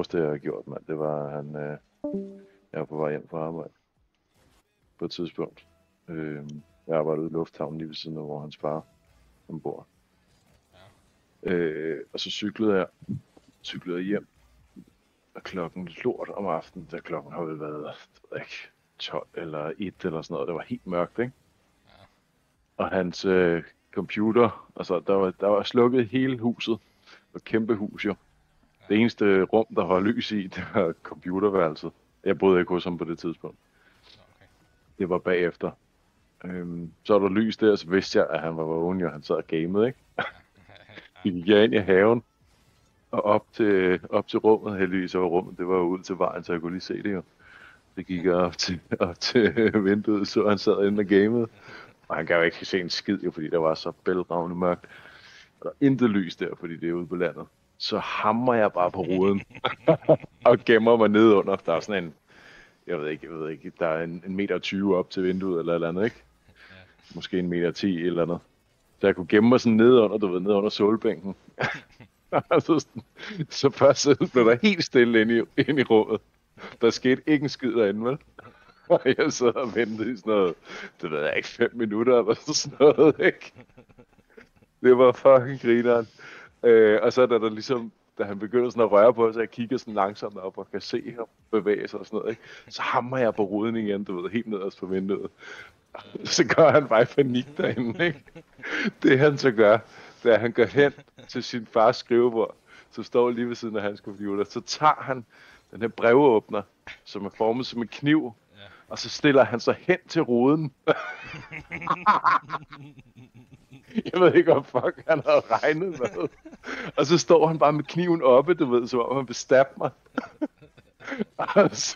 sjoveste, jeg har gjort, mand. Det var, jeg var på vej hjem fra arbejde. På et tidspunkt. Jeg arbejdede i lufthavnen lige ved siden af, hvor hans far ombord. Ja. Og så cyklede jeg hjem. Og klokken lort om aftenen, da klokken har vel været, ikke, 12 eller 1 eller sådan noget. Det var helt mørkt, ikke? Ja. Og hans computer, altså der var slukket hele huset. Et kæmpe hus, jo. Ja. Det eneste rum, der var lys i, det var computerværelset. Jeg boede ikke hos ham på det tidspunkt. Okay. Det var bagefter. Så var der lys der, så vidste jeg, at han var vågen, og han sad og gamede, ikke? Vi gik ind i haven, og op til rummet, heldigvis, så var rummet, det var jo ud til vejen, så jeg kunne lige se det jo. Så gik jeg op til vinduet, så han sad inde og gamede. Og han kan jo ikke se en skid, jo, fordi der var så bælragende mørkt. Og der er intet lys der, fordi det er ude på landet. Så hammer jeg bare på ruden, og gemmer mig ned under. Der er sådan en, jeg ved ikke, der er 1,20 meter op til vinduet, eller et eller andet, ikke? Måske 1,10 meter eller andet. Så jeg kunne gemme mig sådan ned under solbænken. så først blev der helt stille inde i rummet. Der skete ikke en skid derinde, vel? Og jeg sad og ventede i sådan noget, det ved jeg ikke, 5 minutter eller sådan noget, ikke? Det var fucking grineren. Og så da han begynder sådan at røre på, så jeg kigger sådan langsomt op og kan se ham bevæge sig og sådan noget, ikke? Så hammer jeg på ruden igen, helt nederst på vinduet. Så gør han bare panik derinde, ikke? Det han så gør, da han går hen til sin fars skrivebord, så står lige ved siden af hans computer, så tager han den her brevåbner, som er formet som en kniv, og så stiller han sig hen til ruden. Jeg ved ikke, hvad fuck han havde regnet med. Og så står han bare med kniven oppe, du ved, som om han vil stabbe mig. Og så